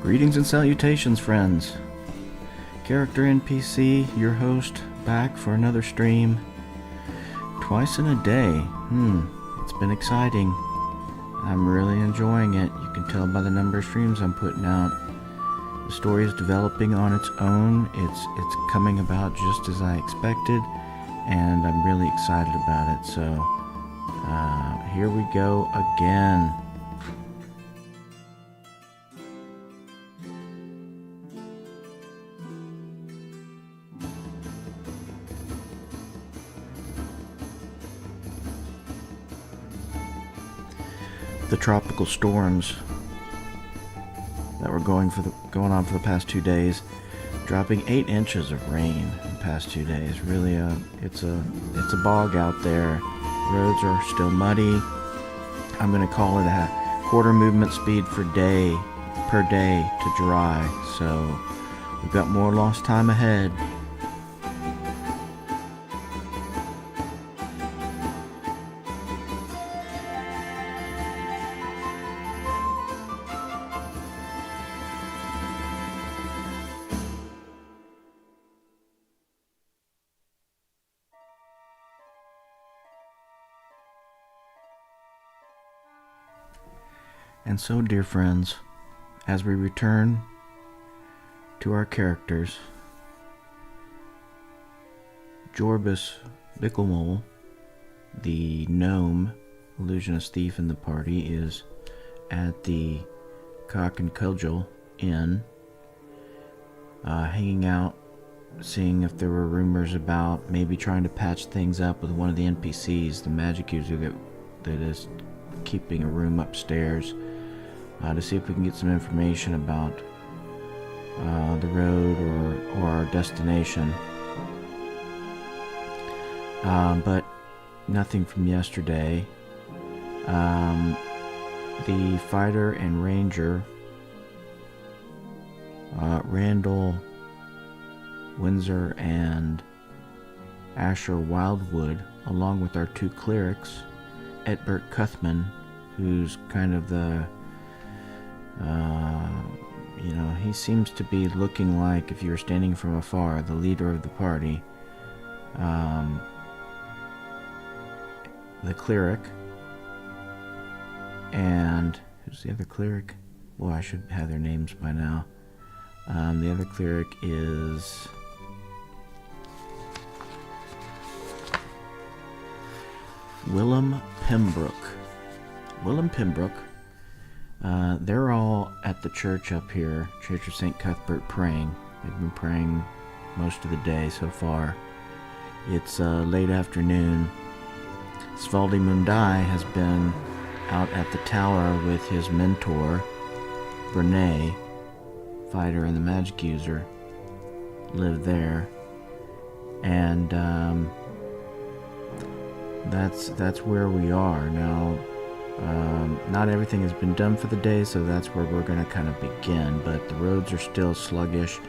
Greetings and salutations, friends. Character NPC, your host, back for another stream. Twice in a day. It's been exciting. I'm really enjoying it. You can tell by the number of streams I'm putting out. The story is developing on its own. It's coming about just as I expected, and I'm really excited about it. So, here we go again. The tropical storms that were going on for the past 2 days, dropping 8 inches of rain in the past 2 days. Really, it's a bog out there. Roads are still muddy. I'm going to call it a quarter movement speed per day to dry. So we've got more lost time ahead. And so, dear friends, as we return to our characters, Jorbis Bicklemole, the gnome, illusionist thief in the party, is at the Cock Cudgel Inn, hanging out, seeing if there were rumors about maybe trying to patch things up with one of the NPCs, the magic user that is keeping a room upstairs, to see if we can get some information about the road or our destination. But nothing from yesterday. The fighter and ranger, Randall Windsor and Asher Wildwood, along with our 2 clerics, Aetbert Cuthbert, who's kind of the he seems to be looking like, if you were standing from afar, the leader of the party. The cleric, and who's the other cleric? Well, I should have their names by now. The other cleric is Willam Pembroke. They're all at the church up here, Church of St. Cuthbert, praying. They've been praying most of the day so far. It's late afternoon. Svaldi Mundai has been out at the tower with his mentor, Brene, fighter and the magic user, live there. And that's where we are now. Not everything has been done for the day, so that's where we're going to kind of begin, but the roads are still sluggish.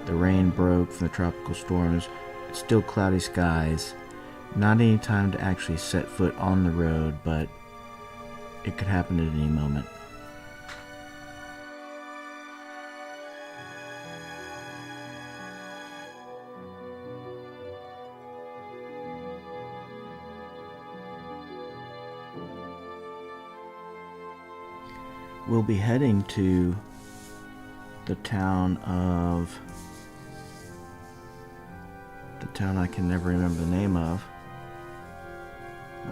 The rain broke from the tropical storms. It's still cloudy skies. Not any time to actually set foot on the road, but it could happen at any moment. We'll be heading to the town I can never remember the name of.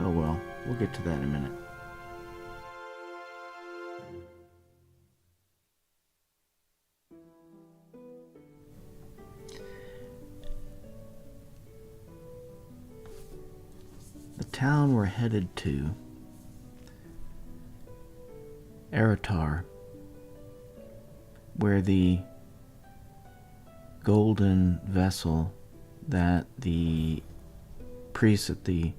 Oh well, we'll get to that in a minute. The town we're headed to, Aratar, where the golden vessel that the priests at the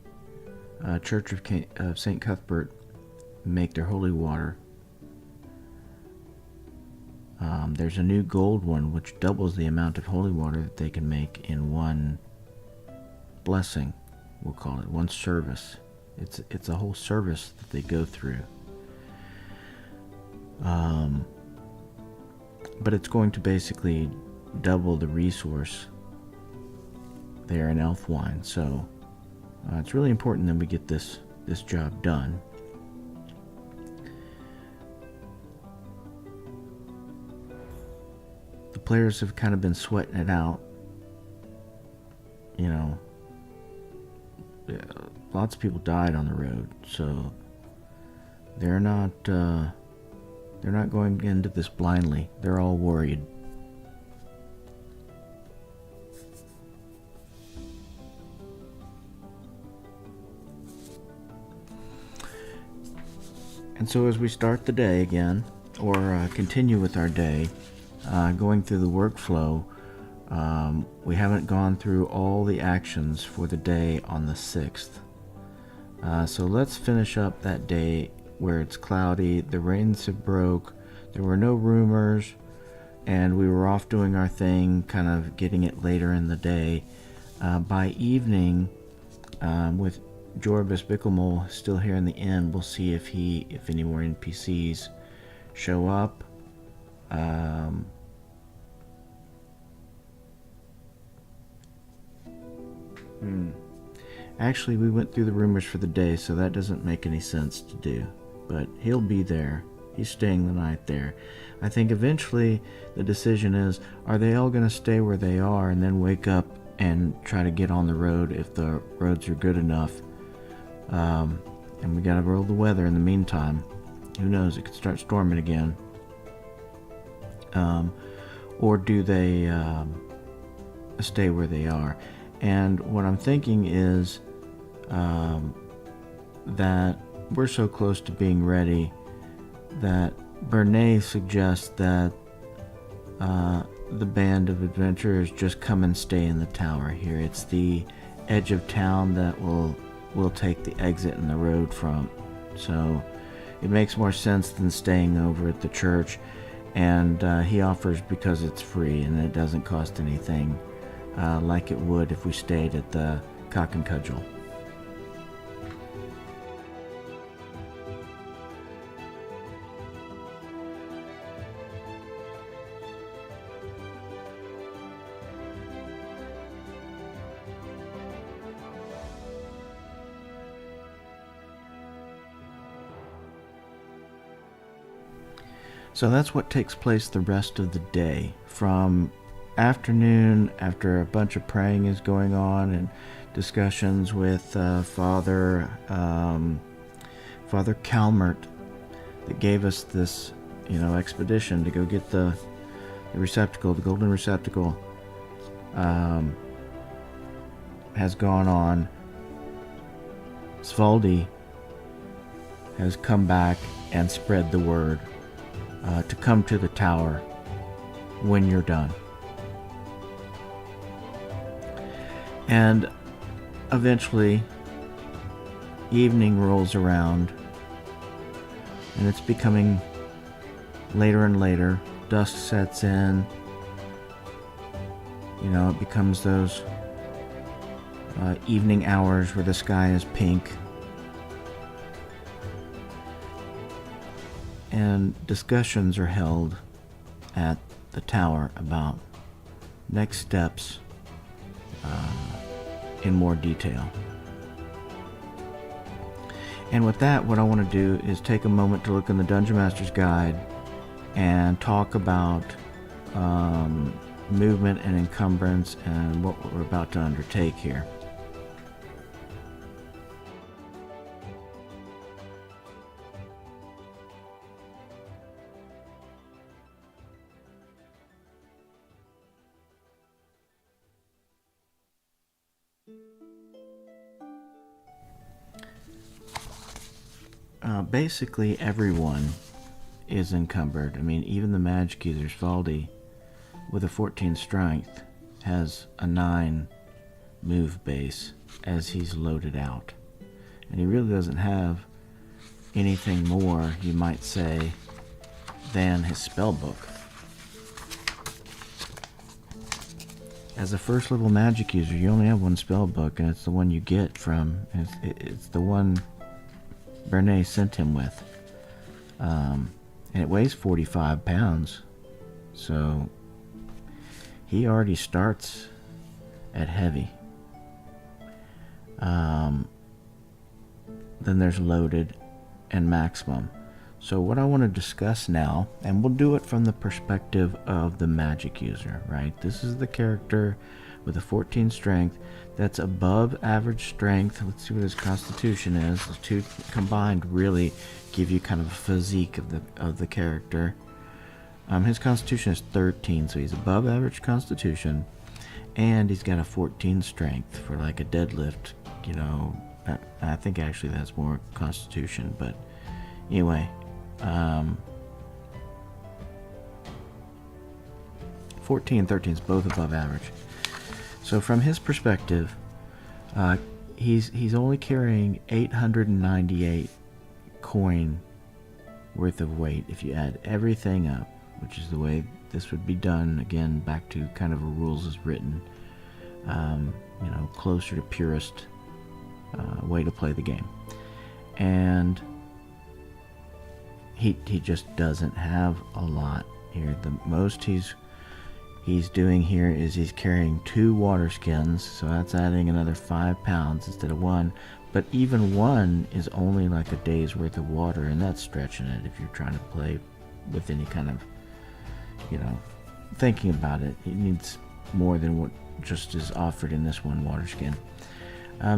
Church of St. Cuthbert make their holy water. There's a new gold one which doubles the amount of holy water that they can make in one blessing, we'll call it, one service. It's a whole service that they go through. but it's going to basically double the resource there in Elfwine, so it's really important that we get this job done. The players have kind of been sweating it out. You know, lots of people died on the road, so they're not going into this blindly. They're all worried. And so as we start the day again, or continue with our day, going through the workflow, we haven't gone through all the actions for the day on the 6th. So let's finish up that day where it's cloudy, the rains have broke, there were no rumors, and we were off doing our thing, kind of getting it later in the day. By evening, with Jorbis Bicklemole still here in the inn, we'll see if any more NPCs show up. Actually, we went through the rumors for the day, so that doesn't make any sense to do. But he'll be there. He's staying the night there. I think eventually the decision is, are they all going to stay where they are and then wake up and try to get on the road if the roads are good enough? And we got to roll the weather in the meantime. Who knows? It could start storming again. Or do they stay where they are? And what I'm thinking is that we're so close to being ready that Bernay suggests that the band of adventurers just come and stay in the tower here. It's the edge of town that we'll take the exit and the road from. So it makes more sense than staying over at the church. And he offers because it's free and it doesn't cost anything, like it would if we stayed at the Cock Cudgel. So that's what takes place the rest of the day. From afternoon, after a bunch of praying is going on and discussions with Father Calmert that gave us this, expedition to go get the receptacle, the golden receptacle, has gone on. Svaldi has come back and spread the word to come to the tower when you're done. And eventually, evening rolls around, and it's becoming later and later. Dusk sets in. It becomes those evening hours where the sky is pink. And discussions are held at the tower about next steps in more detail. And with that, what I want to do is take a moment to look in the Dungeon Master's Guide and talk about movement and encumbrance and what we're about to undertake here. Basically everyone is encumbered. I mean, even the magic users. Valdi, with a 14 strength, has a 9 move base as he's loaded out. And he really doesn't have anything more, you might say, than his spellbook. As a first level magic user, you only have one spellbook, and it's the one you get from, it's the one Bernay sent him with. And it weighs 45 pounds. So he already starts at heavy. Then there's loaded and maximum. So what I want to discuss now, and we'll do it from the perspective of the magic user, right? This is the character with a 14 strength that's above average strength. Let's see what his constitution is. The two combined really give you kind of a physique of the character. His constitution is 13, so he's above average constitution, and he's got a 14 strength for like a deadlift. You know, I think actually that's more constitution, but anyway. 14 and 13 is both above average. So from his perspective, he's only carrying 898 coin worth of weight if you add everything up, which is the way this would be done. Again, back to kind of a rules as written, you know, closer to purest way to play the game. And he just doesn't have a lot here. The most he's doing here is he's carrying 2 water skins, so that's adding another 5 pounds instead of 1. But even 1 is only like a day's worth of water, and that's stretching it if you're trying to play with any kind of, you know, thinking about it. He needs more than what just is offered in this 1 water skin.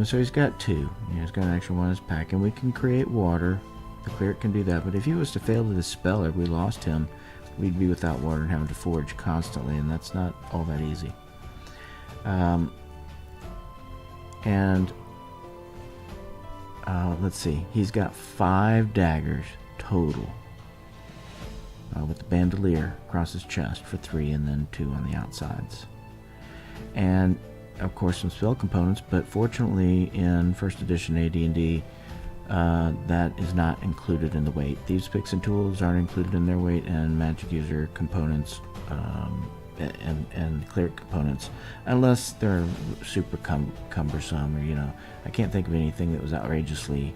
So he's got 2. He's got an extra 1 in his pack, and we can create water. The cleric can do that, but if he was to fail to dispel it, we lost him, we'd be without water and having to forage constantly, and that's not all that easy. Let's see, he's got 5 daggers total, with the bandolier across his chest for 3 and then 2 on the outsides. And of course some spell components, but fortunately in first edition AD&D, that is not included in the weight. Thieves' picks and tools aren't included in their weight, and magic user components and cleric components, unless they're super cumbersome, or, you know, I can't think of anything that was outrageously.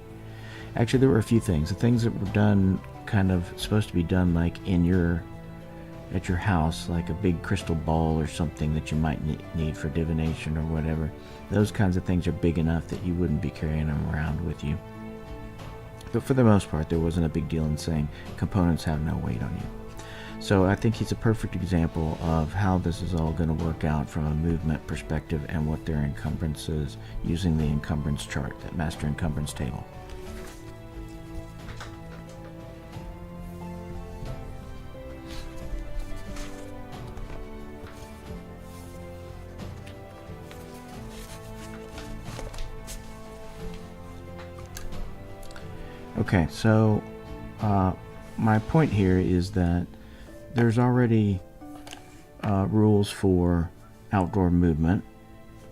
Actually, there were a few things. The things that were done, kind of supposed to be done like at your house, like a big crystal ball or something that you might need for divination or whatever. Those kinds of things are big enough that you wouldn't be carrying them around with you. But for the most part, there wasn't a big deal in saying components have no weight on you. So I think he's a perfect example of how this is all going to work out from a movement perspective and what their encumbrance is using the encumbrance chart, that master encumbrance table. Okay, so my point here is that there's already rules for outdoor movement,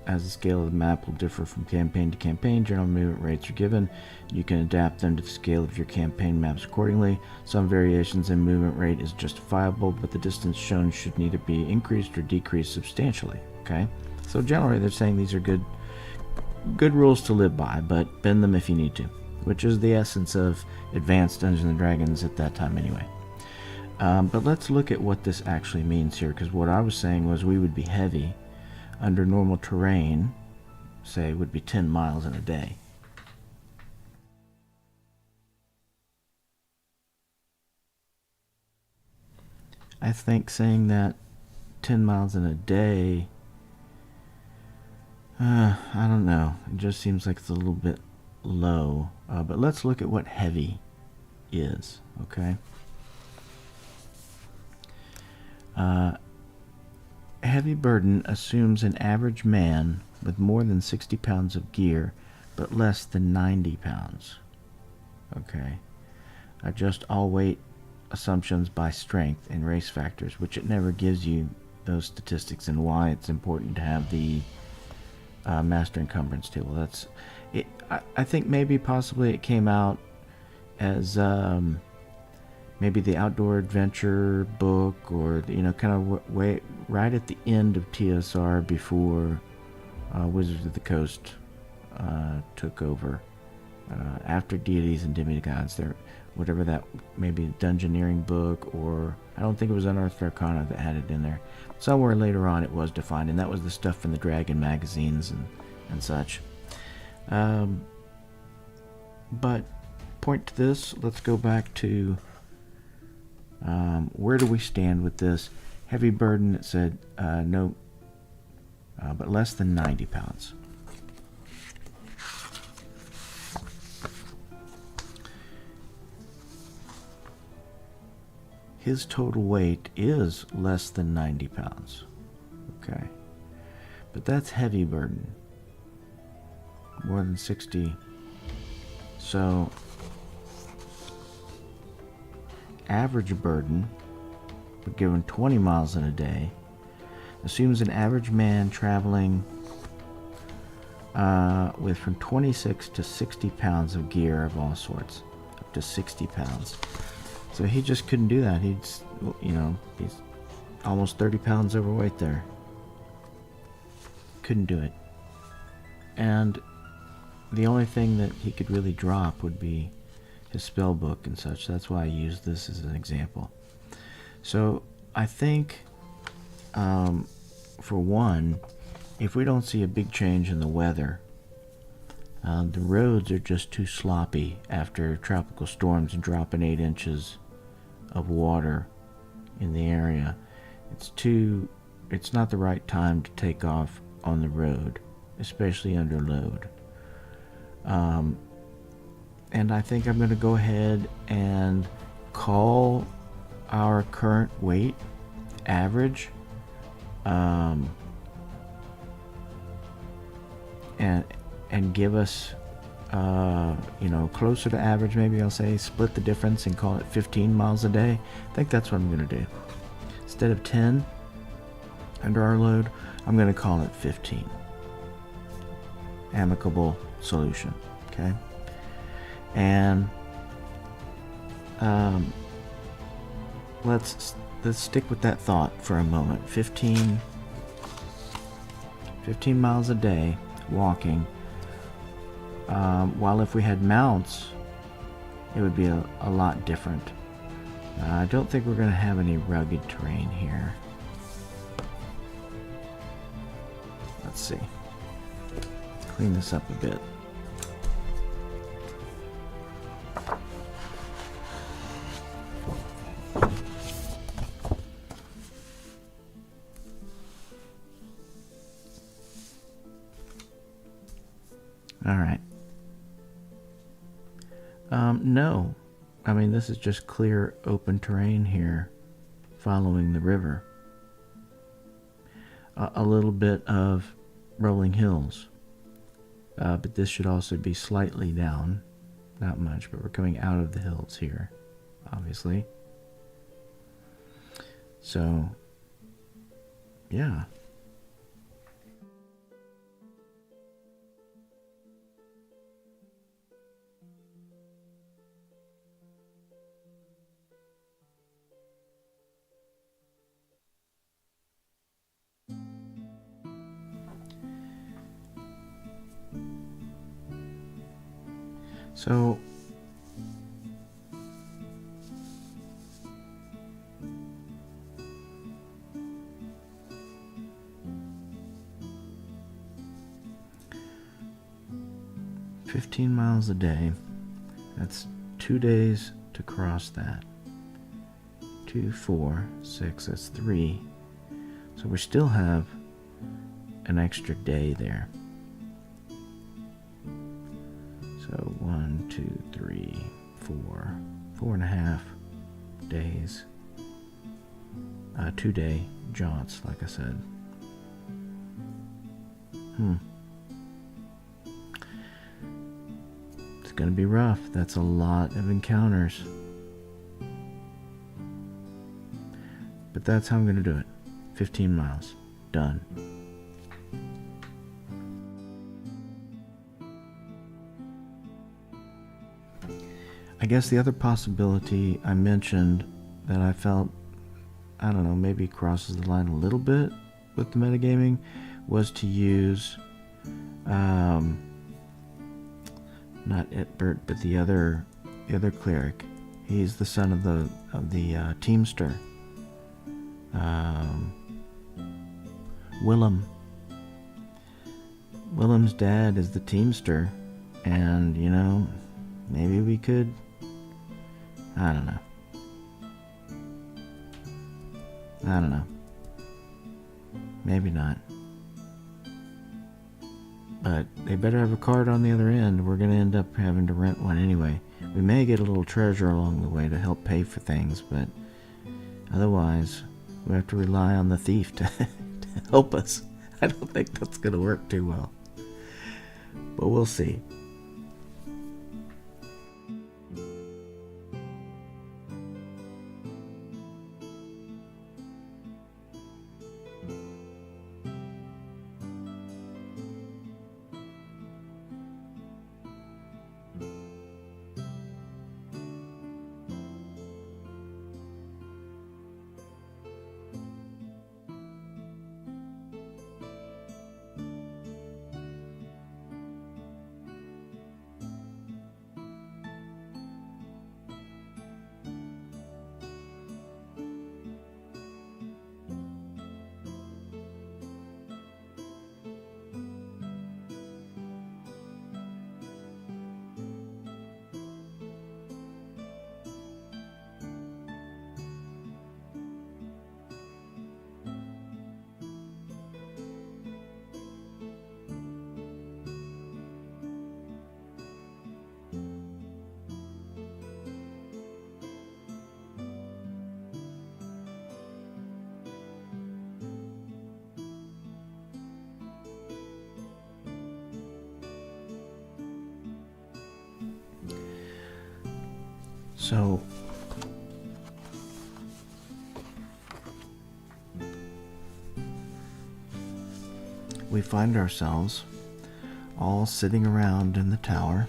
as the scale of the map will differ from campaign to campaign. General movement rates are given. You can adapt them to the scale of your campaign maps accordingly. Some variations in movement rate is justifiable, but the distance shown should neither be increased or decreased substantially. Okay, so generally they're saying these are good rules to live by, but bend them if you need to, which is the essence of advanced Dungeons & Dragons at that time anyway. But let's look at what this actually means here, because what I was saying was we would be heavy under normal terrain, say would be 10 miles in a day. I think saying that 10 miles in a day, I don't know, it just seems like it's a little bit low. But let's look at what heavy is, okay? Heavy burden assumes an average man with more than 60 pounds of gear, but less than 90 pounds. Okay. Adjust all weight assumptions by strength and race factors, which it never gives you those statistics, and why it's important to have the master encumbrance table. That's it. I think maybe possibly it came out as maybe the outdoor adventure book, or kind of way right at the end of TSR before Wizards of the Coast took over. After Deities and Demigods, there whatever that, maybe a dungeoneering book, or I don't think it was Unearthed Arcana that had it in there. Somewhere later on it was defined, and that was the stuff from the Dragon magazines and such. But point to this, let's go back to where do we stand with this? Heavy burden, it said no, but less than 90 pounds. His total weight is less than 90 pounds. Okay. But that's heavy burden. More than 60. So, average burden, we're given 20 miles in a day, assumes an average man traveling with from 26 to 60 pounds of gear of all sorts, up to 60 pounds. So he just couldn't do that. He's almost 30 pounds overweight there. Couldn't do it. And the only thing that he could really drop would be his spell book and such. That's why I used this as an example. So I think, for one, if we don't see a big change in the weather, the roads are just too sloppy after tropical storms dropping 8 inches of water in the area. It's not the right time to take off on the road, especially under load. And I think I'm going to go ahead and call our current weight average, and give us closer to average. Maybe I'll say split the difference and call it 15 miles a day. I think that's what I'm going to do. Instead of 10 under our load, I'm going to call it 15. Amicable solution. Okay. And let's stick with that thought for a moment. 15 miles a day walking. While if we had mounts, it would be a lot different. I don't think we're going to have any rugged terrain here. Let's see. Let's clean this up a bit. All right. No. I mean, this is just clear, open terrain here, following the river. A little bit of rolling hills. But this should also be slightly down. Not much, but we're coming out of the hills here, obviously. So, yeah. So, $15 miles a day, that's 2 days to cross that. 2, 4, 6, that's 3. So we still have an extra day there. So 1, 2, 3, 4, 4.5 days. 2-day jaunts, like I said. It's gonna be rough. That's a lot of encounters. But that's how I'm gonna do it. 15 miles. Done. I guess the other possibility I mentioned that I felt, I don't know, maybe crosses the line a little bit with the metagaming, was to use, not Aetbert, but the other cleric, He's the son of the teamster. Willam. Willam's dad is the teamster, and maybe we could. I don't know. Maybe not. But they better have a card on the other end. We're going to end up having to rent one anyway. We may get a little treasure along the way to help pay for things, but otherwise, we have to rely on the thief to help us. I don't think that's going to work too well. But we'll see. So, we find ourselves all sitting around in the tower.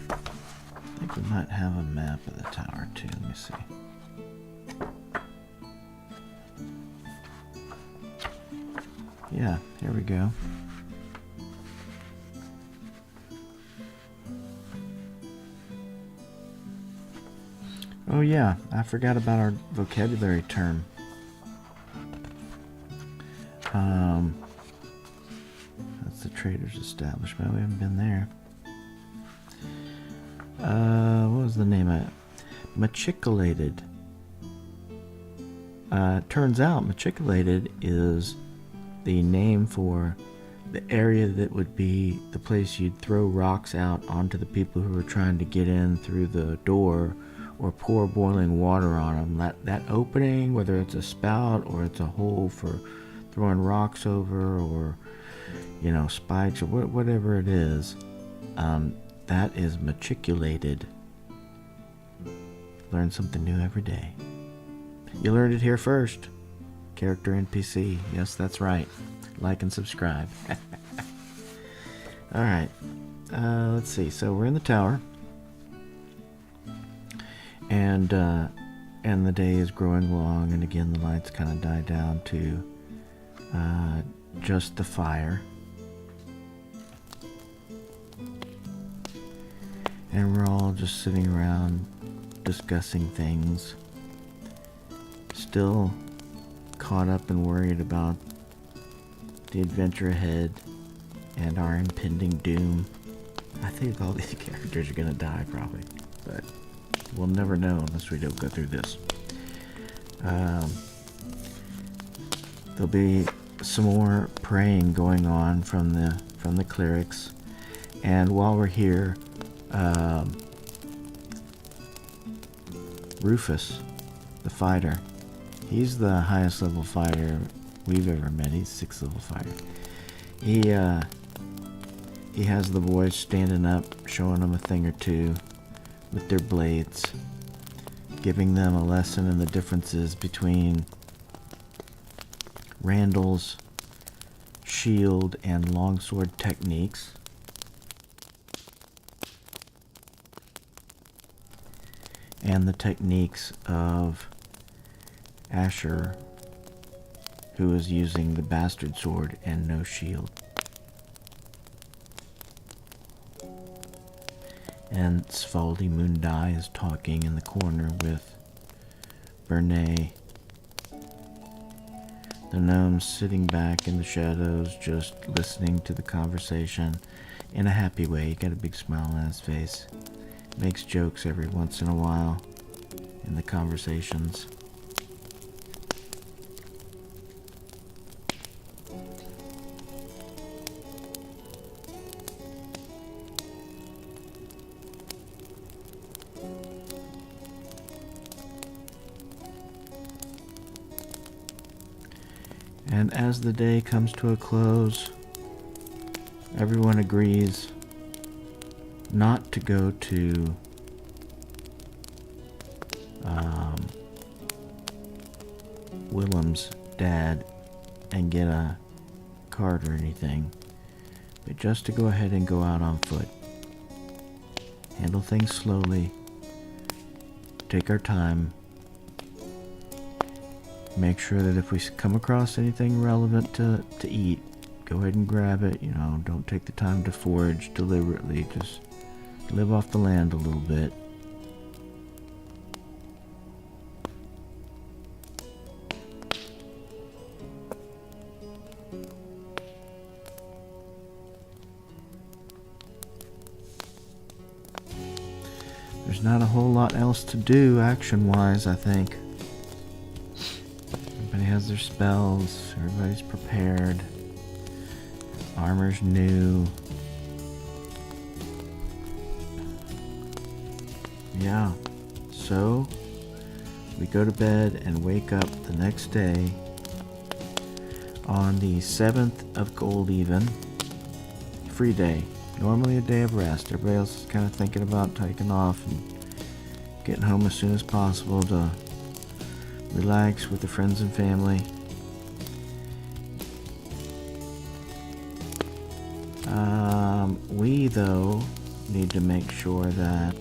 I think we might have a map of the tower too. Let me see. Yeah, here we go. Oh yeah, I forgot about our vocabulary term. That's the trader's establishment. We haven't been there. What was the name of it? Matriculated. Turns out matriculated is the name for the area that would be the place you'd throw rocks out onto the people who were trying to get in through the door, or pour boiling water on them. That opening, whether it's a spout or it's a hole for throwing rocks over, or spikes, or whatever it is, that is matriculated. Learn something new every day. You learned it here first. Character NPC. Yes, that's right. Like and subscribe. Alright. Let's see. So we're in the tower. And the day is growing long, and again the lights kind of die down to just the fire. And we're all just sitting around discussing things. Still caught up and worried about the adventure ahead and our impending doom. I think all these characters are gonna die probably, but we'll never know unless we don't go through this. There'll be some more praying going on from the clerics, and while we're here, Rufus, the fighter, he's the highest level fighter we've ever met. He's 6th level fighter. He has the boys standing up, showing them a thing or two with their blades, giving them a lesson in the differences between Randall's shield and longsword techniques. And the techniques of Asher who is using the bastard sword and no shield. And Svaldi Mundai is talking in the corner with Bernay. The gnome's sitting back in the shadows, just listening to the conversation in a happy way. He got a big smile on his face. Makes jokes every once in a while in the conversations. And as the day comes to a close, everyone agrees not to go to Willam's dad and get a cart or anything, but just to go ahead and go out on foot. Handle things slowly, take our time, make sure that if we come across anything relevant to eat, go ahead and grab it. You know, don't take the time to forage deliberately, just live off the land a little bit. There's not a whole lot else to do action-wise, I think. Everybody has their spells, everybody's prepared, armor's new. Yeah, so we go to bed and wake up the next day on the 7th of Gold Even. Free day. Normally a day of rest. Everybody else is kind of thinking about taking off and getting home as soon as possible to relax with the friends and family. We, though, need to make sure that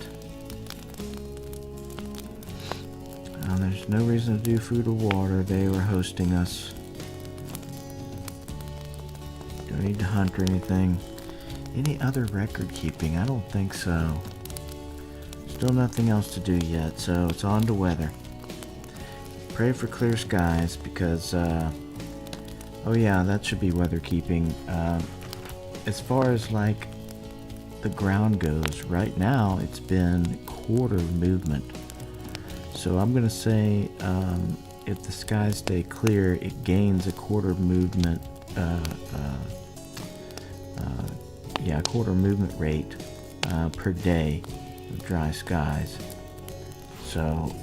there's no reason to do food or water. They were hosting us. Don't need to hunt or anything. Any other record keeping? I don't think so. Still nothing else to do yet, so it's on to weather. Pray for clear skies because, oh yeah, that should be weather keeping. As far as like the ground goes, right now it's been quarter movement. So I'm gonna say if the skies stay clear, it gains a quarter movement. Quarter movement rate per day of dry skies. So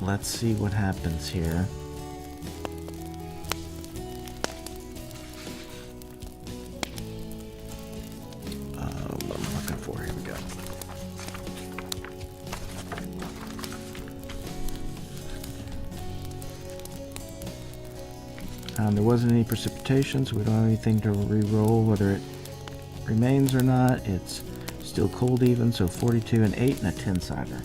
let's see what happens here. What I'm looking for, here we go. There wasn't any precipitation, so we don't have anything to re-roll whether it remains or not. It's still cold even, so 42 and 8 and a 10-sider.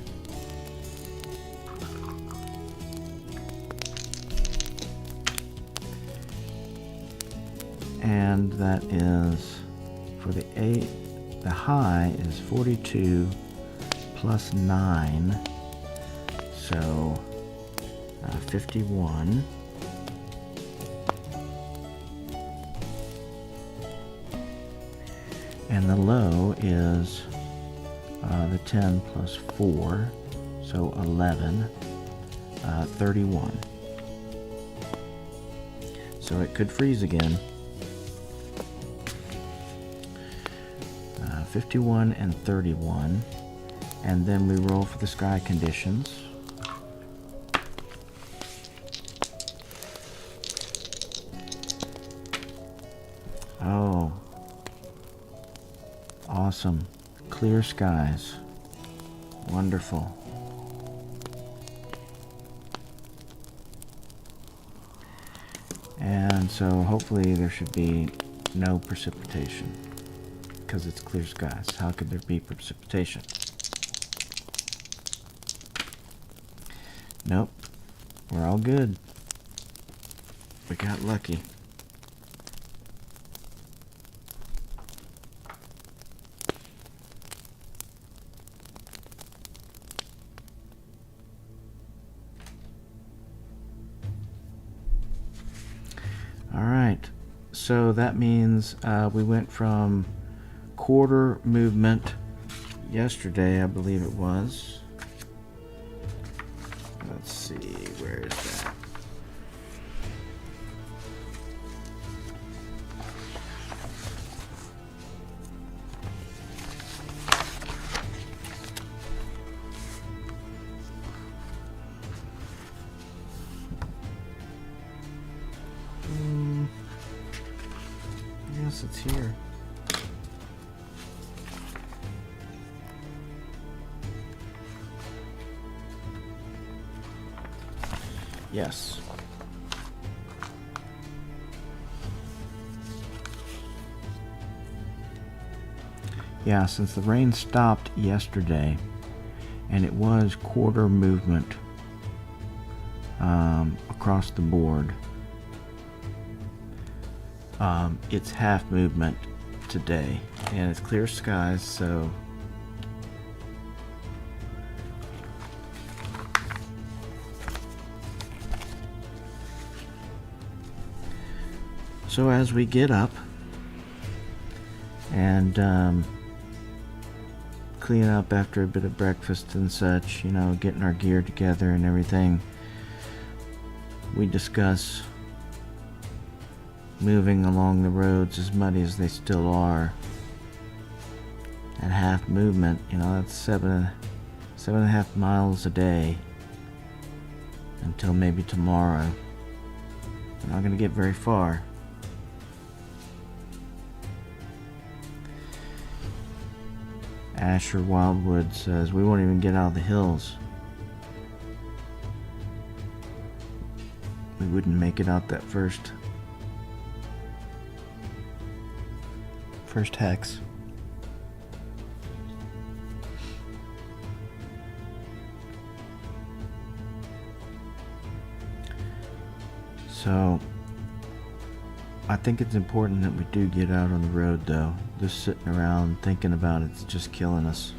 And that is for the 8. The high is 42 plus 9, so 51. And the low is the 10 plus 4, so 11, 31. So it could freeze again. 51 and 31. And then we roll for the sky conditions. Oh. Awesome. Clear skies. Wonderful. And so hopefully there should be no precipitation because it's clear skies. How could there be precipitation? Nope. We're all good. We got lucky. Alright, so that means we went from quarter movement yesterday, I believe it was. Let's see, where is that? Yes, it's here. Yes. Yeah, since the rain stopped yesterday, and it was quarter movement across the board, it's half movement today, and it's clear skies, so as we get up and clean up after a bit of breakfast and such, you know, getting our gear together and everything, we discuss moving along the roads as muddy as they still are at half movement. You know, that's 7.5 miles a day until maybe tomorrow. We're not going to get very far. Asher Wildwood says we won't even get out of the hills. We wouldn't make it out that first hex. So I think it's important that we do get out on the road, though. Just sitting around thinking about it's just killing us.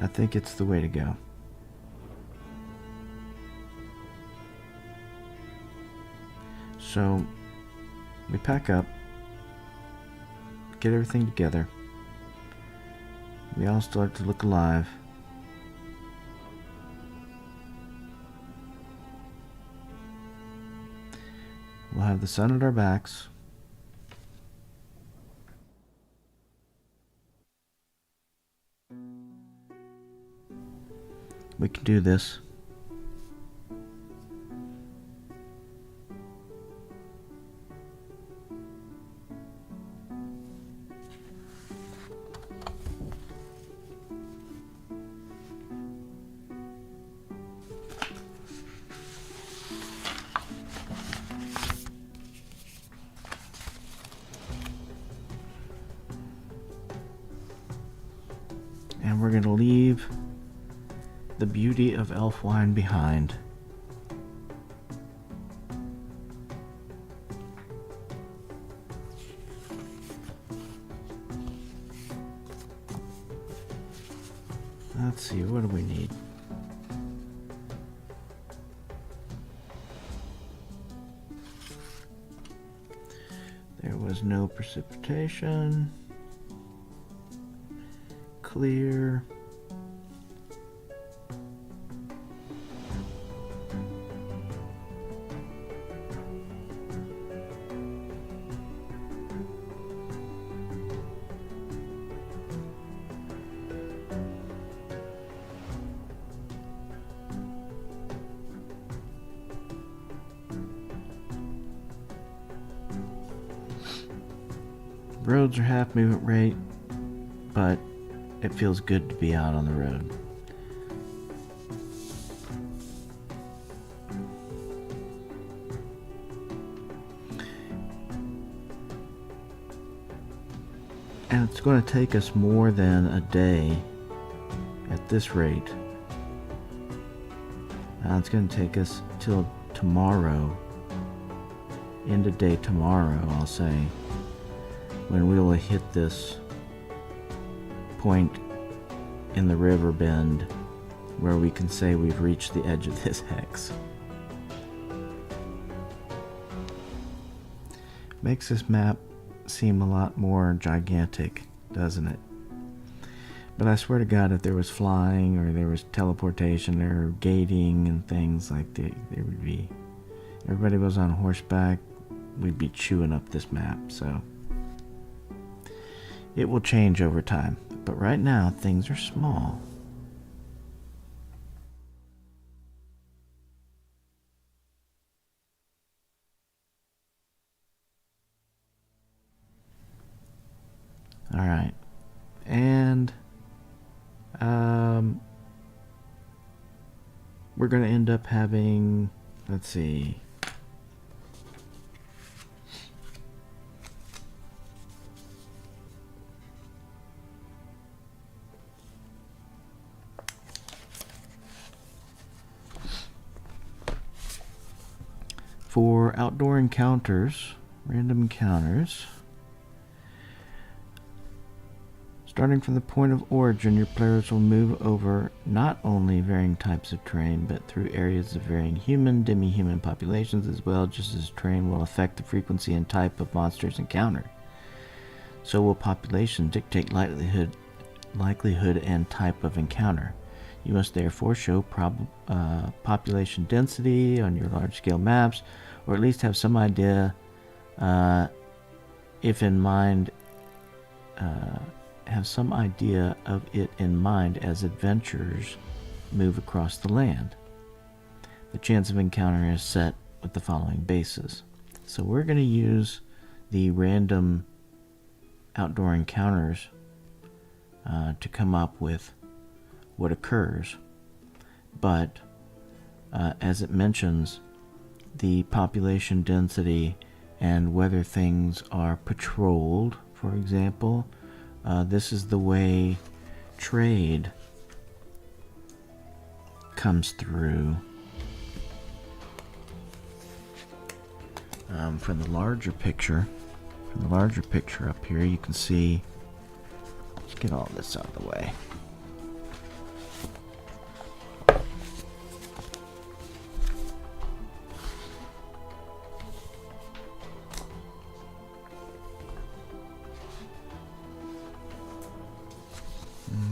I think it's the way to go. So we pack up, get everything together. We all start to look alive. We'll have the sun at our backs. We can do this. And we're going to leave the beauty of Elfwine behind. Let's see, what do we need? There was no precipitation. Clear. Roads are half movement rate, but it feels good to be out on the road. And it's going to take us more than a day at this rate. It's going to take us till tomorrow, end of day tomorrow, I'll say, when we will hit this point in the river bend where we can say we've reached the edge of this hex. Makes this map seem a lot more gigantic, doesn't it? But I swear to God, if there was flying or there was teleportation or gating and things like that, there would be. Everybody was on horseback, we'd be chewing up this map. So it will change over time. But right now, things are small. All right, and we're going to end up having, let's see, for outdoor encounters, random encounters. Starting from the point of origin, your players will move over not only varying types of terrain, but through areas of varying human, demi-human populations as well, just as terrain will affect the frequency and type of monsters encountered. So will population dictate likelihood and type of encounter. You must therefore show population density on your large-scale maps, or at least have some idea, have some idea of it in mind as adventurers move across the land. The chance of encounter is set with the following bases. So we're going to use the random outdoor encounters to come up with what occurs. But as it mentions, the population density and whether things are patrolled, for example, this is the way trade comes through. From the larger picture up here, you can see. Let's get all this out of the way.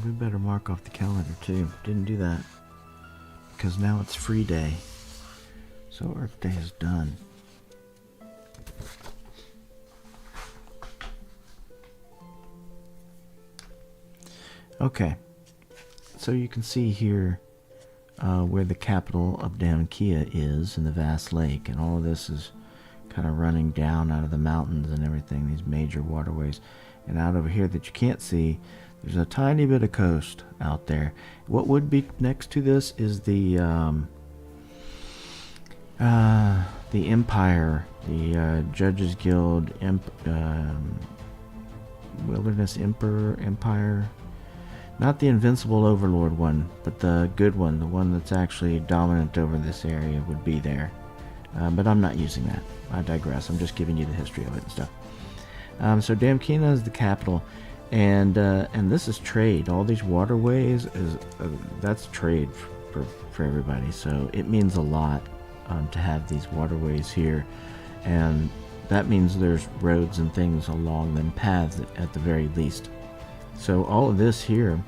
We better mark off the calendar too. Didn't do that because now it's free day, so Earth Day is done. Okay, so you can see here where the capital of Damkia is in the vast lake, and all of this is kind of running down out of the mountains and everything, these major waterways. And out over here that you can't see, there's a tiny bit of coast out there. What would be next to this is the Empire, the Judges Guild, Wilderness Empire. Not the Invincible Overlord one, but the good one, the one that's actually dominant over this area would be there. But I'm not using that. I digress. I'm just giving you the history of it and stuff. So Damkina is the capital, and this is trade. All these waterways is that's trade for everybody. So it means a lot to have these waterways here, and that means there's roads and things along them, paths at the very least. So all of this here,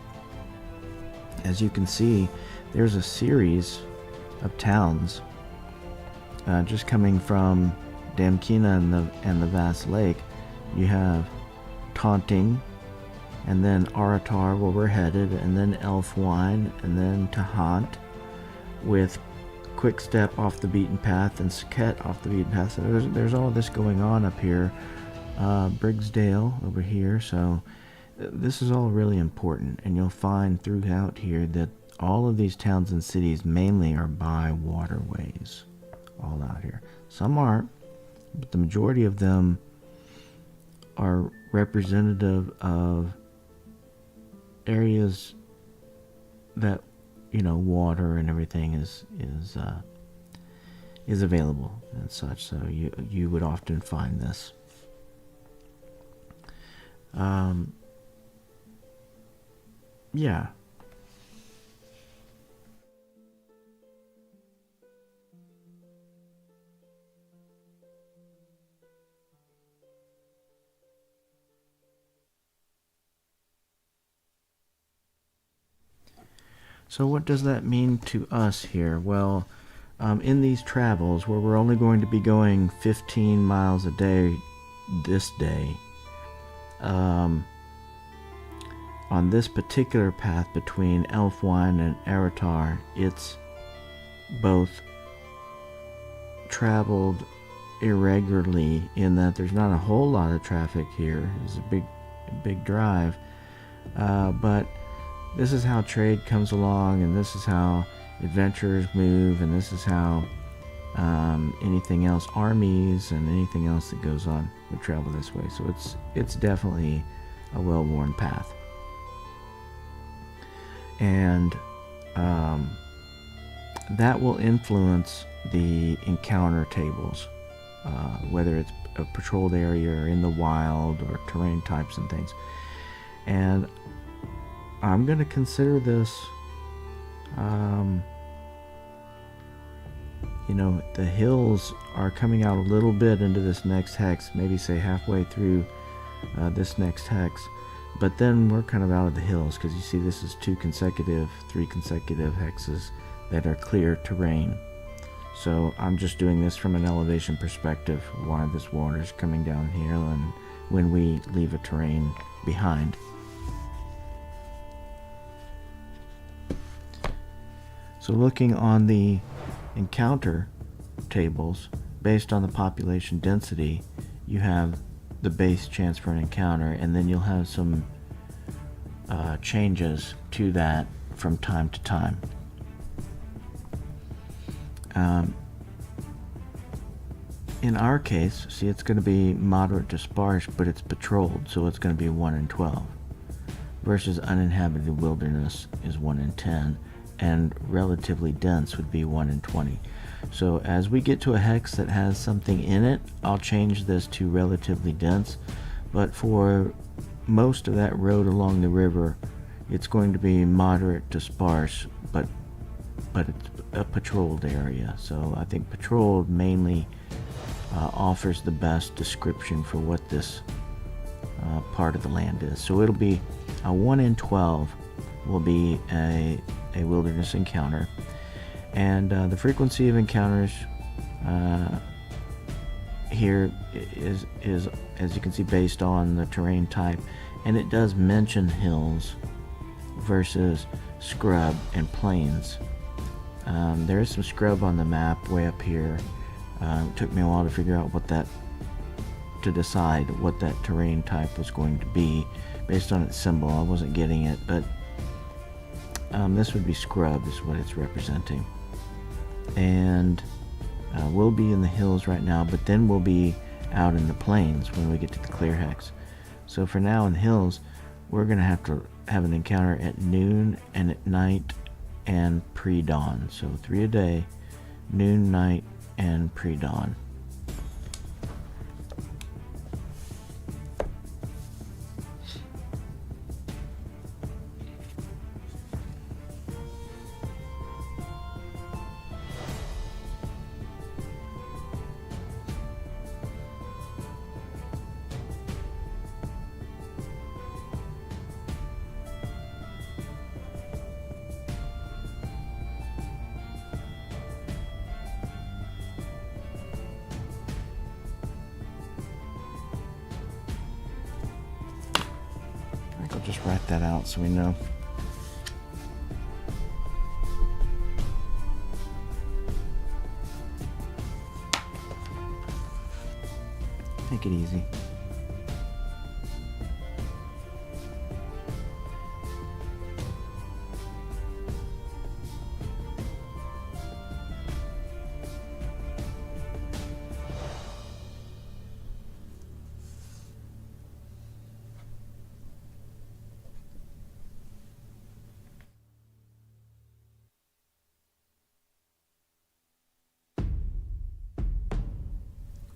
as you can see, there's a series of towns just coming from Damkina and the vast lake. You have Taunting, and then Aratar, where we're headed, and then Elfwine, and then Tahant, with Quickstep off the beaten path and Saket off the beaten path. So there's all this going on up here. Briggsdale over here. So this is all really important, and you'll find throughout here that all of these towns and cities mainly are by waterways, all out here. Some aren't, but the majority of them are representative of areas that, water and everything is available and such. So you would often find this. Yeah. So what does that mean to us here? Well, in these travels, where we're only going to be going 15 miles a day this day, on this particular path between Elfwine and Aratar, it's both traveled irregularly in that there's not a whole lot of traffic here. It's a big drive, but this is how trade comes along, and this is how adventurers move, and this is how anything else, armies and anything else that goes on, would travel this way. So it's definitely a well-worn path. And that will influence the encounter tables, whether it's a patrolled area or in the wild or terrain types and things. And I'm going to consider this, the hills are coming out a little bit into this next hex, maybe say halfway through this next hex. But then we're kind of out of the hills, because you see this is 3 consecutive hexes that are clear terrain. So I'm just doing this from an elevation perspective, why this water is coming down here and when we leave a terrain behind. So looking on the encounter tables, based on the population density, you have the base chance for an encounter, and then you'll have some changes to that from time to time. In our case, see, it's going to be moderate to sparse, but it's patrolled, so it's going to be 1 in 12, versus uninhabited wilderness is 1 in 10, and relatively dense would be 1 in 20. So as we get to a hex that has something in it, I'll change this to relatively dense, but for most of that road along the river, it's going to be moderate to sparse, but it's a patrolled area. So I think patrolled mainly offers the best description for what this part of the land is. So it'll be a 1 in 12 will be a wilderness encounter, and the frequency of encounters here is, as you can see, based on the terrain type, and it does mention hills versus scrub and plains. There is some scrub on the map way up here. It took me a while to figure out to decide what that terrain type was going to be based on its symbol. I wasn't getting it, but this would be scrub is what it's representing. And we'll be in the hills right now, but then we'll be out in the plains when we get to the clear hex. So for now in the hills, we're going to have an encounter at noon and at night and pre-dawn. So 3 a day, noon, night, and pre-dawn. I'll just write that out so we know. Take it easy.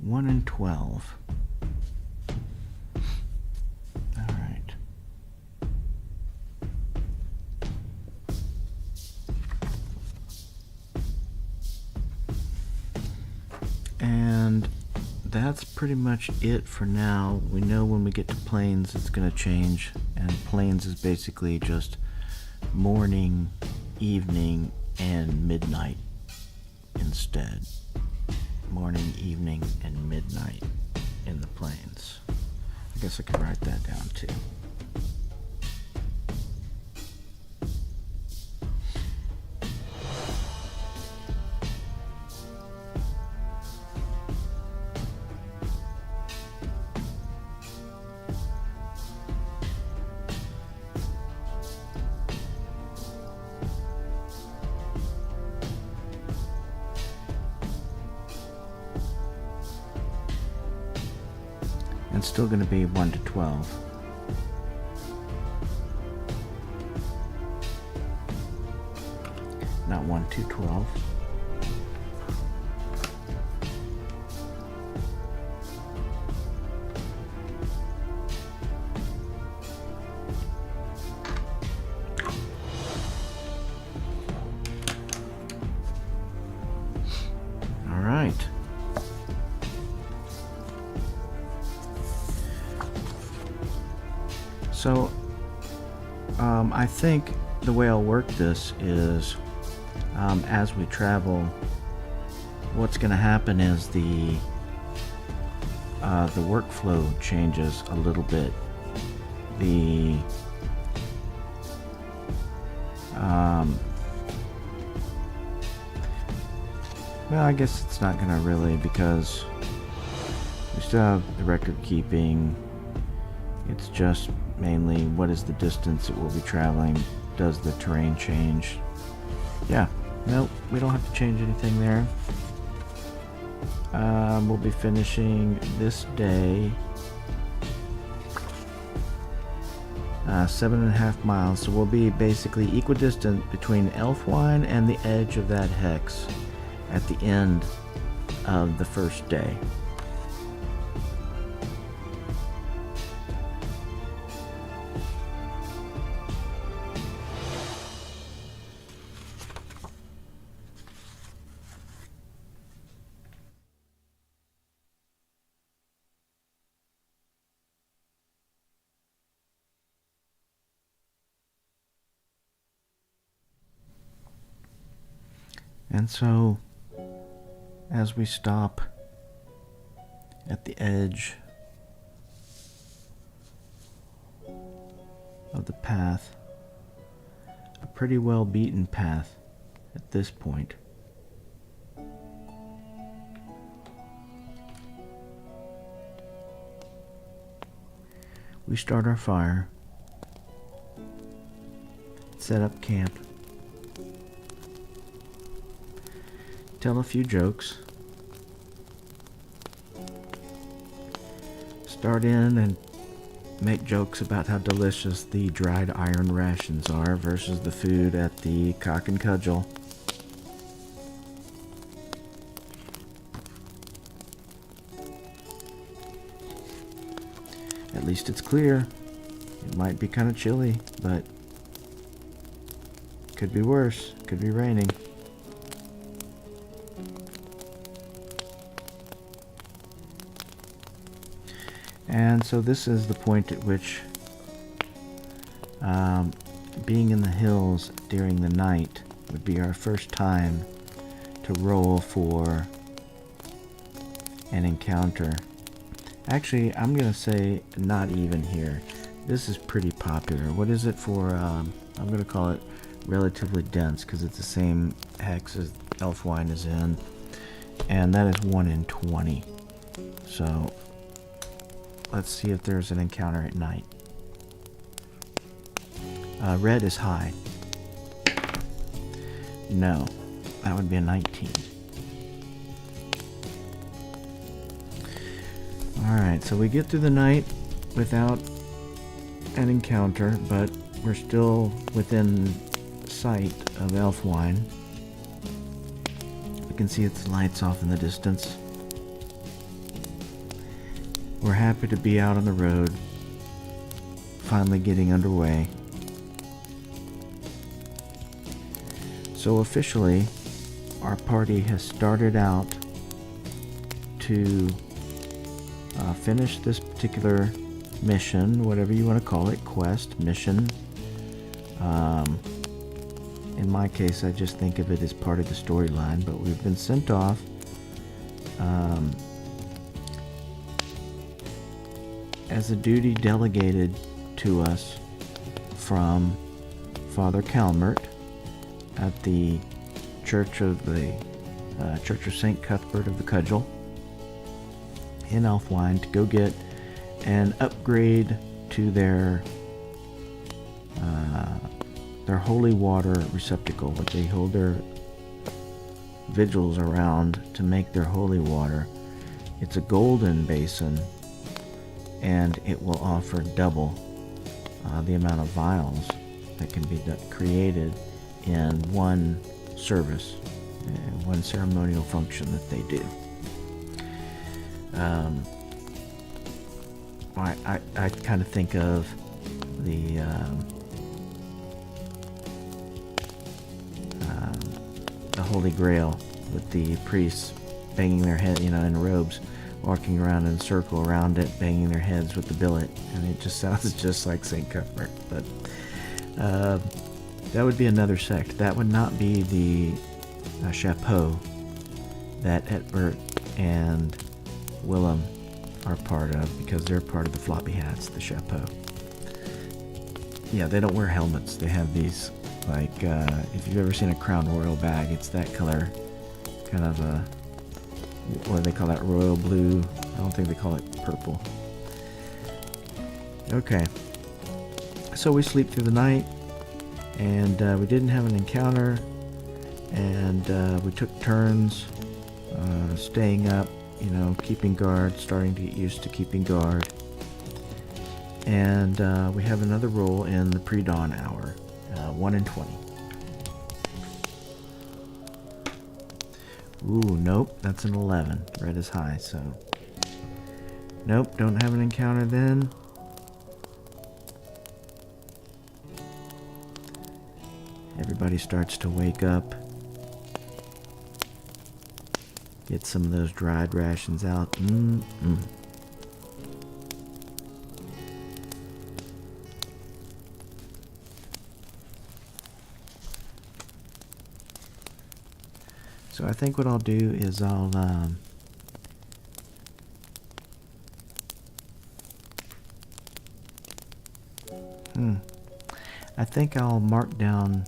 1 in 12. Alright. And that's pretty much it for now. We know when we get to plains it's going to change, and plains is basically just morning, evening, and midnight instead. Morning, evening, and midnight in the plains. I guess I could write that down too. It's still going to be 1 to 12. Not 1 to 12. All right. So, I think the way I'll work this is, as we travel, what's going to happen is the workflow changes a little bit. Well, I guess it's not going to really, because we still have the record keeping. It's just mainly what is the distance it will be traveling. Does the terrain change? Yeah, nope, we don't have to change anything there. We'll be finishing this day 7.5 miles, so we'll be basically equidistant between Elfwine and the edge of that hex at the end of the first day. And so, as we stop at the edge of the path, a pretty well beaten path at this point, we start our fire, set up camp, tell a few jokes, start in and make jokes about how delicious the dried iron rations are versus the food at the Cock and Cudgel. At least it's clear. It might be kind of chilly, but could be worse. Could be raining. And so this is the point at which being in the hills during the night would be our first time to roll for an encounter. Actually, I'm going to say not even here. This is pretty popular. What is it for? I'm going to call it relatively dense because it's the same hex as Elfwine is in. And that is 1 in 20. So let's see if there's an encounter at night. Red is high. No, that would be a 19. Alright, so we get through the night without an encounter, but we're still within sight of Elfwine. We can see its lights off in the distance. we're happy to be out on the road, finally getting underway. So officially, our party has started out to finish this particular mission, whatever you want to call it, quest, mission. In my case, I just think of it as part of the storyline, but we've been sent off as a duty delegated to us from Father Calmert at the Church of St. Cuthbert of the Cudgel in Elfwine to go get an upgrade to their holy water receptacle, what they hold their vigils around to make their holy water. It's a golden basin, and it will offer double the amount of vials that can be created in one service, one ceremonial function that they do. I kind of think of the Holy Grail with the priests banging their head, in robes, walking around in a circle around it, banging their heads with the billet, and it just sounds just like St. Cuthbert. But that would be another sect. That would not be the chapeau that Aetbert and Willam are part of, because they're part of the floppy hats, the chapeau. Yeah, they don't wear helmets. They have these, like, if you've ever seen a Crown Royal bag, it's that color, kind of a, what do they call that, royal blue? I don't think they call it purple. Okay, so we sleep through the night, and we didn't have an encounter, and we took turns staying up, keeping guard, starting to get used to keeping guard. And we have another roll in the pre-dawn hour, 1 in 20. Ooh, nope, that's an 11. Red is high, so... Nope, don't have an encounter then. Everybody starts to wake up. Get some of those dried rations out. So I think what I'll do is I think I'll mark down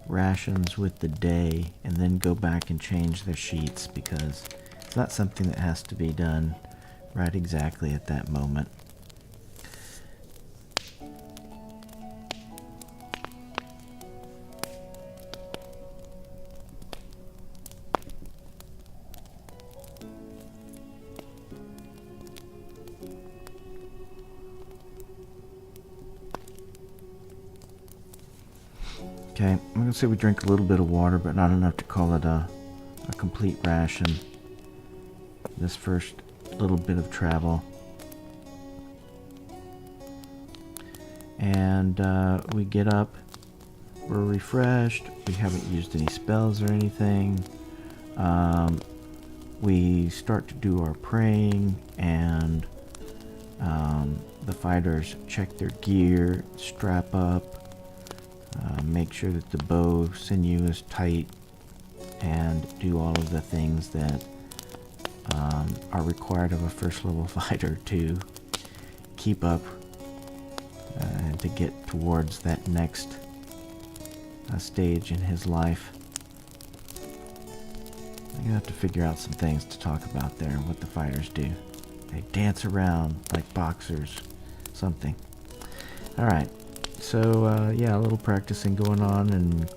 rations with the day and then go back and change their sheets, because it's not something that has to be done right exactly at that moment. Okay, I'm going to say we drink a little bit of water, but not enough to call it a complete ration. This first little bit of travel. And we get up, we're refreshed, we haven't used any spells or anything. We start to do our praying, and the fighters check their gear, strap up, make sure that the bow sinew is tight, and do all of the things that are required of a first level fighter to keep up and to get towards that next stage in his life. I'm gonna have to figure out some things to talk about there, what the fighters do. They dance around like boxers, something. Alright. So, yeah, a little practicing going on and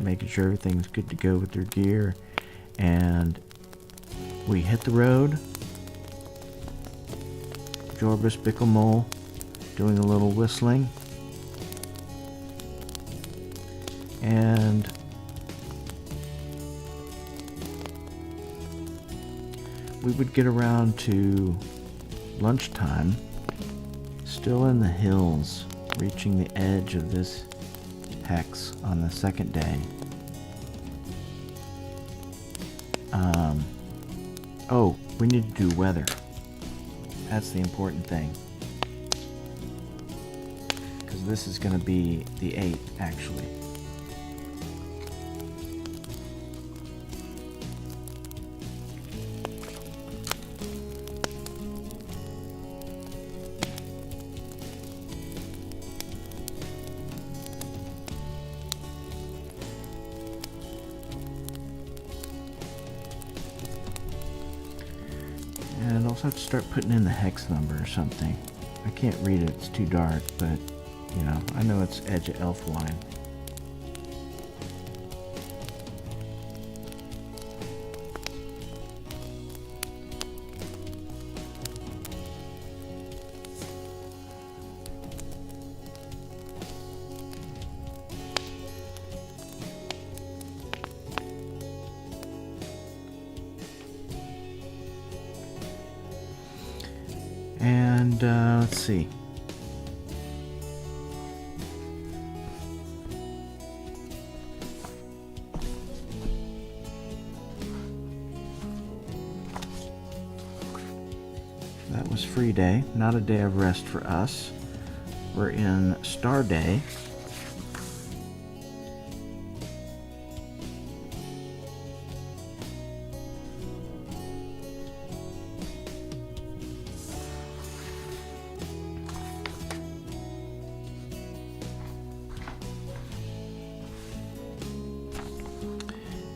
making sure everything's good to go with their gear. And we hit the road. Jorbis Bicklemole doing a little whistling. And we would get around to lunchtime. Still in the hills, reaching the edge of this hex on the second day. Oh, we need to do weather. That's the important thing. Because this is going to be the 8, actually. And I'll also have to start putting in the hex number or something. I can't read it, it's too dark, but, you know, I know it's edge of Elfwine. And let's see. That was free day, not a day of rest for us. We're in Star Day.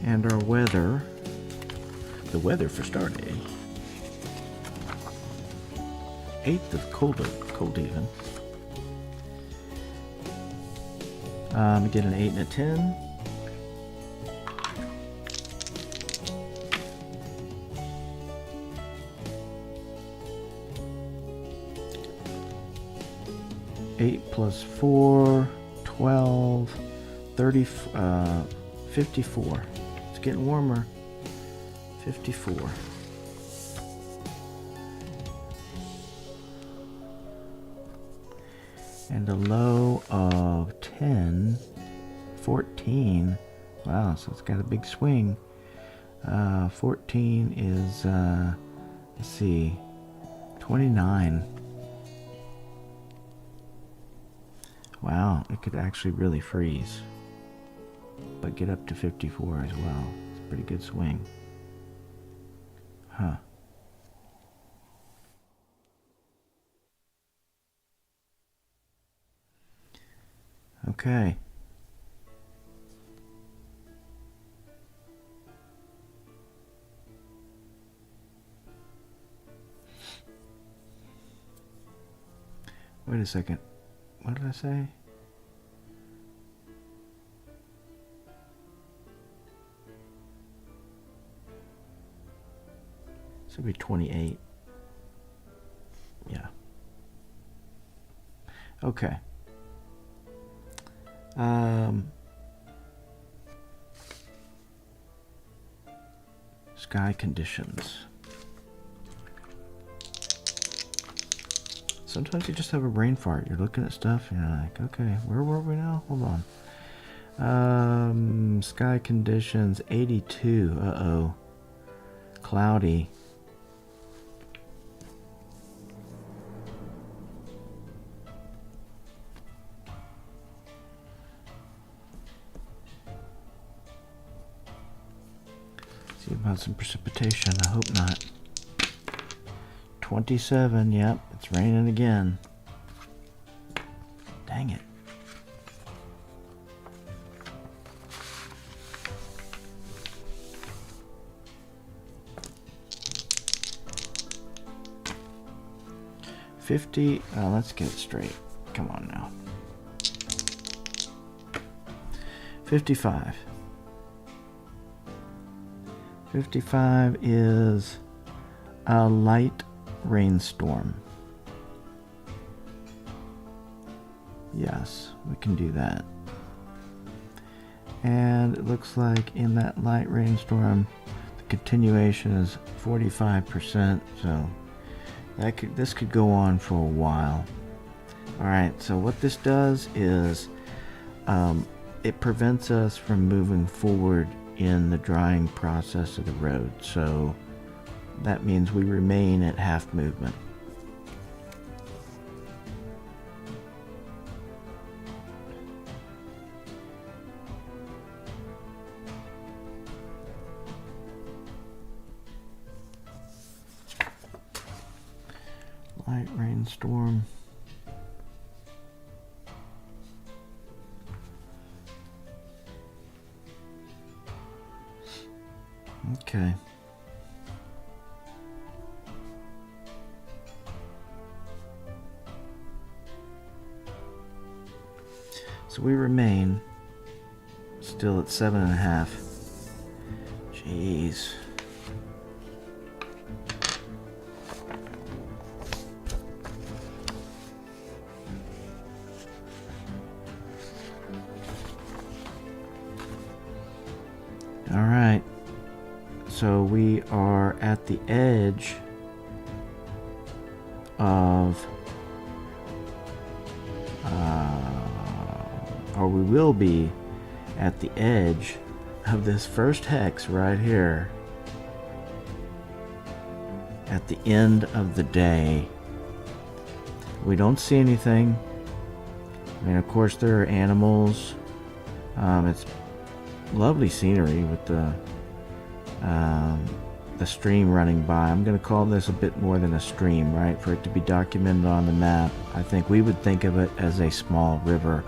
And our weather, the weather for Star Day, 8th of cold even. We get an 8 and a 10. Eight plus 4, 12, 30, 54. It's getting warmer. 54. And a low of 10, 14. Wow, so it's got a big swing. 14 is, let's see, 29. Wow, it could actually really freeze. But get up to 54 as well. It's a pretty good swing. Huh. Okay. Wait a second. What did I say? This would be 28. Yeah. Okay. Sky conditions. Sometimes you just have a brain fart. You're looking at stuff and you're like, okay, where were we now? Hold on. Sky conditions 82. Uh-oh. Cloudy. See about some precipitation. I hope not. 27. Yep, it's raining again. Dang it. $50. Let's get it straight. Come on now. 55. 55 is a light rainstorm. Yes, we can do that. And it looks like in that light rainstorm, the continuation is 45%, so This could go on for a while. Alright, so what this does is it prevents us from moving forward in the drying process of the road. So that means we remain at half movement. Light rainstorm. Okay. So we remain still at 7.5. Jeez. All right. So we are at the edge of, or we will be at the edge of this first hex right here at the end of the day. We don't see anything. I mean, of course, there are animals. It's lovely scenery with the stream running by. I'm going to call this a bit more than a stream, right? For it to be documented on the map, I think we would think of it as a small river,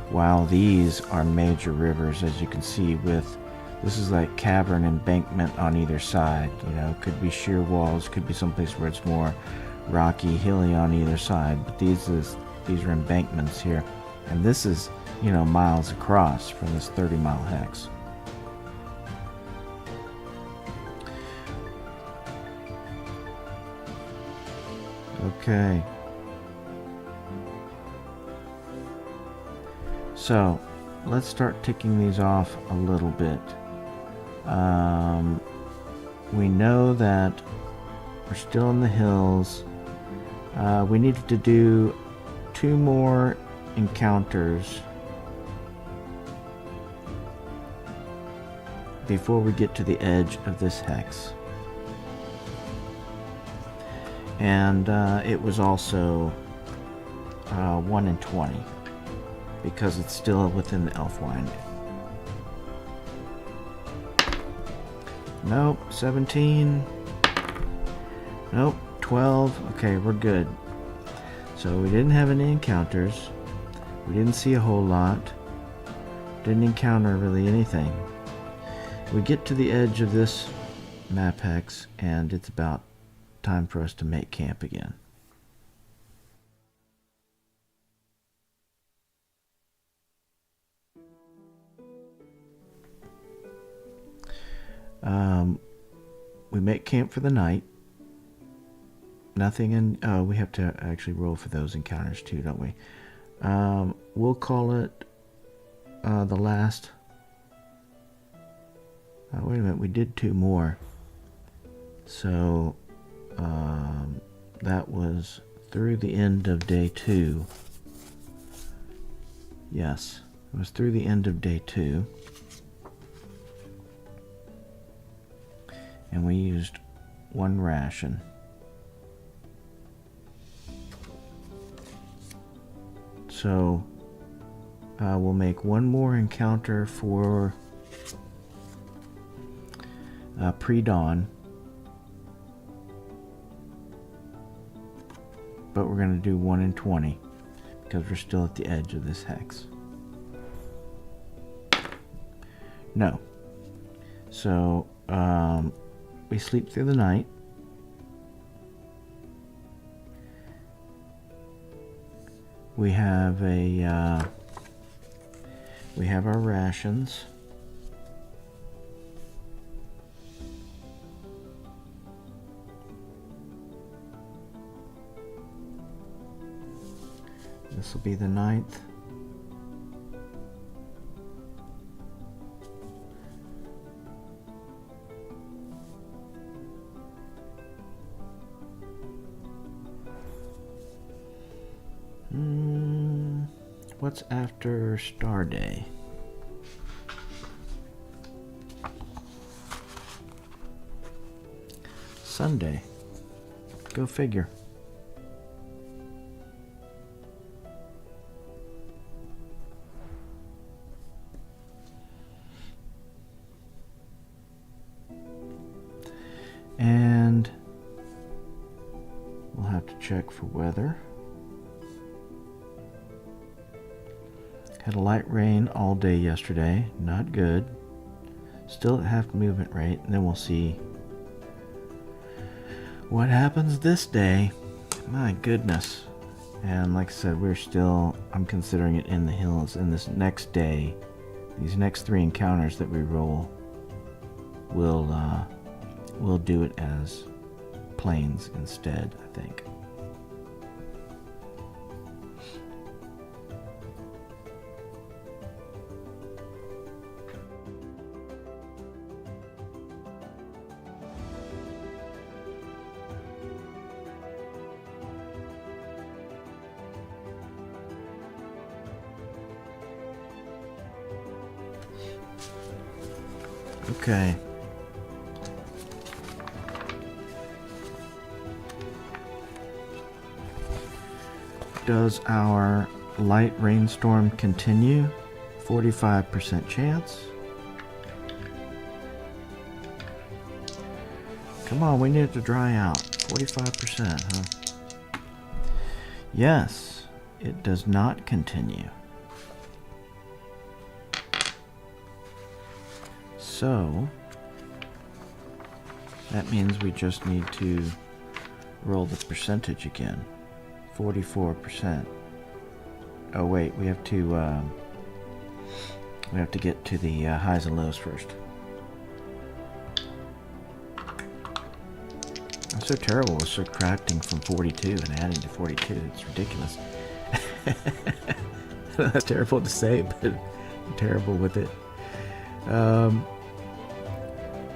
while these are major rivers, as you can see. With this is like cavern embankment on either side. You know, could be sheer walls, could be someplace where it's more rocky, hilly on either side. But these are embankments here, and this is, you know, miles across from this 30-mile hex. Okay. So, let's start ticking these off a little bit. We know that we're still in the hills. We needed to do 2 more encounters before we get to the edge of this hex. And it was also 1 in 20, because it's still within the Elfwine. Nope, 17. Nope, 12. Okay, we're good. So we didn't have any encounters. We didn't see a whole lot. Didn't encounter really anything. We get to the edge of this map hex, and it's about time for us to make camp again. We make camp for the night. Nothing in... Oh, we have to actually roll for those encounters too, don't we? We'll call it the last... wait a minute, we did 2 more. So... that was through the end of day 2. Yes, it was through the end of day 2. And we used 1 ration. So we'll make 1 more encounter for pre-dawn. But we're going to do 1 in 20 because we're still at the edge of this hex. No. So we sleep through the night. We have our rations. This will be the 9th. What's after Star Day? Sunday. Go figure. And we'll have to check for weather. Had a light rain all day yesterday. Not good. Still at half movement rate. And then we'll see what happens this day. My goodness. And like I said, I'm considering it in the hills. And this next day, these next 3 encounters that we roll, we'll do it as plains instead, I think. Okay. Does our light rainstorm continue? 45% chance. Come on, we need it to dry out. 45%, huh? Yes, it does not continue. So, that means we just need to roll the percentage again. 44%. Oh wait, we have to get to the highs and lows first. I'm so terrible with subtracting from 42 and adding to 42. It's ridiculous. That's terrible to say, but I'm terrible with it.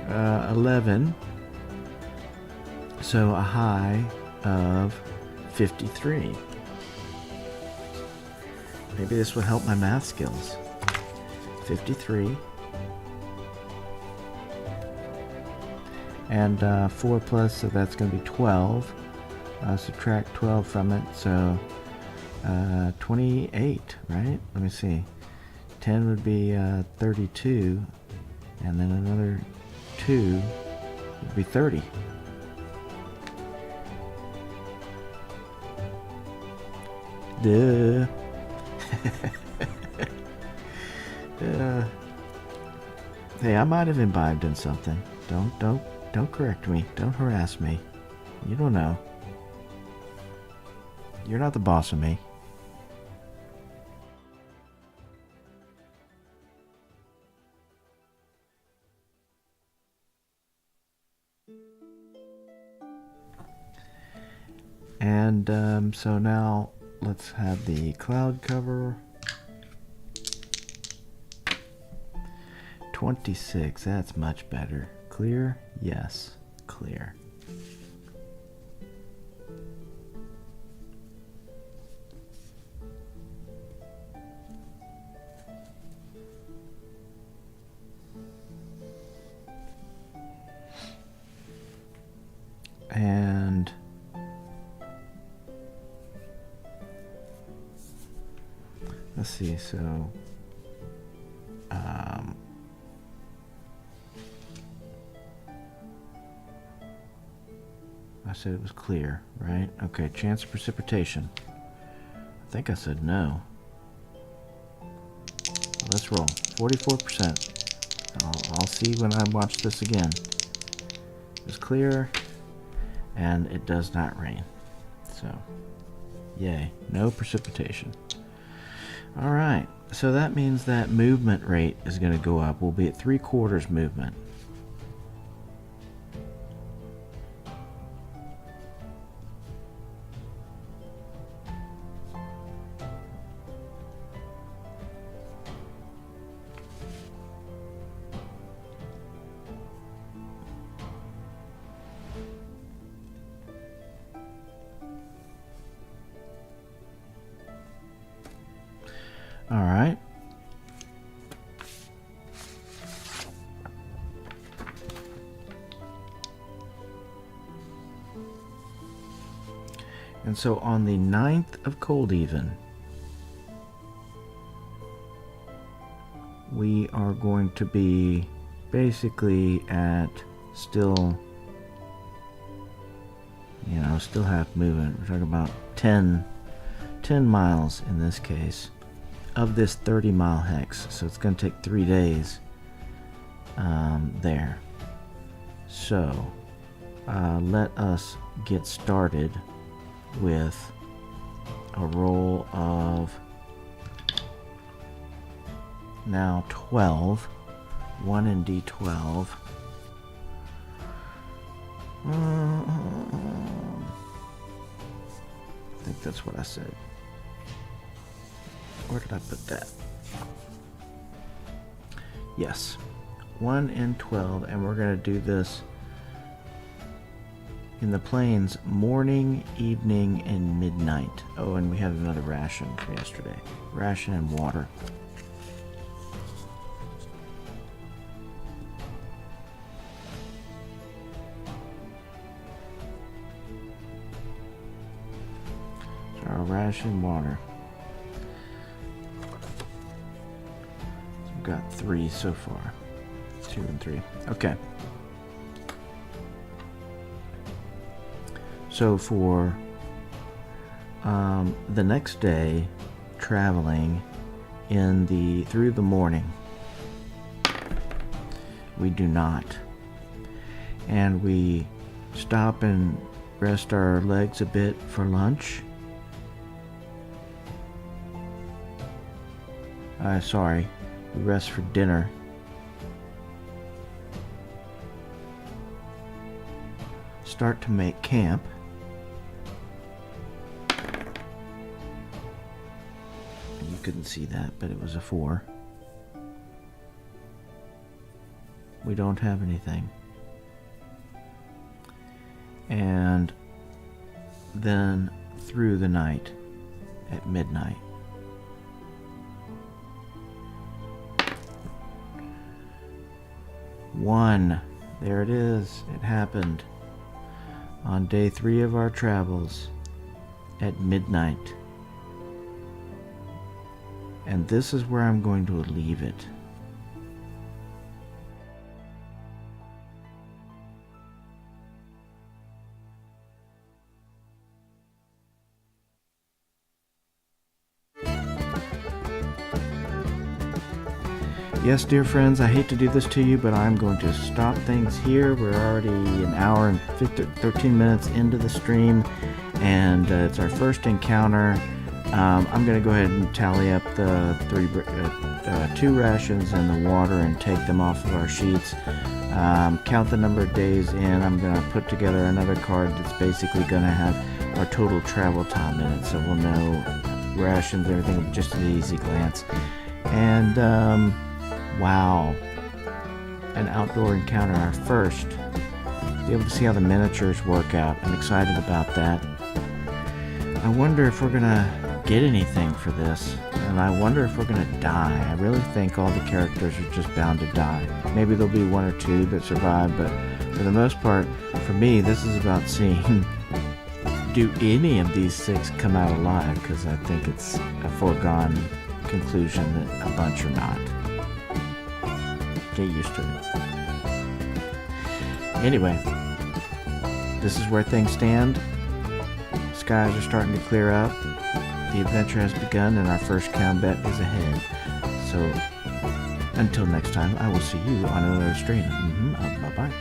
11. So a high of 53. Maybe this will help my math skills. 53. And 4 plus, so that's going to be 12. Subtract 12 from it, so 28, right? Let me see. 10 would be 32, and then another 2 would be 30. Duh. Hey, I might have imbibed in something. Don't correct me. Don't harass me. You don't know. You're not the boss of me. And so now let's have the cloud cover. 26, that's much better. Clear? Yes, clear. And let's see, so I said it was clear, right? Okay, chance of precipitation. I think I said no. Let's roll. 44%. I'll see when I watch this again. It's clear, and it does not rain. So, yay. No precipitation. Alright, so that means that movement rate is going to go up. We'll be at 3/4 movement. Alright. And so on the 9th of Cold Even, we are going to be basically at still, you know, still half movement. We're talking about 10 miles in this case of this 30-mile hex. So it's going to take 3 days there. So let us get started with a roll of now 12. 1 in D12. I think that's what I said. Where did I put that? Yes. 1 in 12, and we're going to do this in the plains morning, evening, and midnight. Oh, and we had another ration for yesterday. Ration and water. So our ration and water. So we've got 3 so far. 2 and 3. Okay. So for the next day, traveling through the morning, we do not, and we stop and rest our legs a bit for lunch. Sorry, we rest for dinner. Start to make camp. You couldn't see that, but it was a 4. We don't have anything. And then through the night at midnight. One. There it is. It happened. On day 3 of our travels at midnight. And this is where I'm going to leave it. Yes, dear friends, I hate to do this to you, but I'm going to stop things here. We're already an hour and 13 minutes into the stream, and it's our first encounter. I'm going to go ahead and tally up the 2 rations and the water and take them off of our sheets. Count the number of days in. I'm going to put together another card that's basically going to have our total travel time in it, so we'll know rations, everything, just at an easy glance. And wow, an outdoor encounter, our first. Be able to see how the miniatures work out. I'm excited about that. I wonder if we're gonna get anything for this, and I wonder if we're gonna die. I really think all the characters are just bound to die. Maybe there'll be 1 or 2 that survive, but for the most part, for me, this is about seeing do any of these 6 come out alive, because I think it's a foregone conclusion that a bunch are not. Get used to it. Anyway, this is where things stand. Skies are starting to clear up. The adventure has begun, and our first combat is ahead. So, until next time, I will see you on another stream. Bye-bye.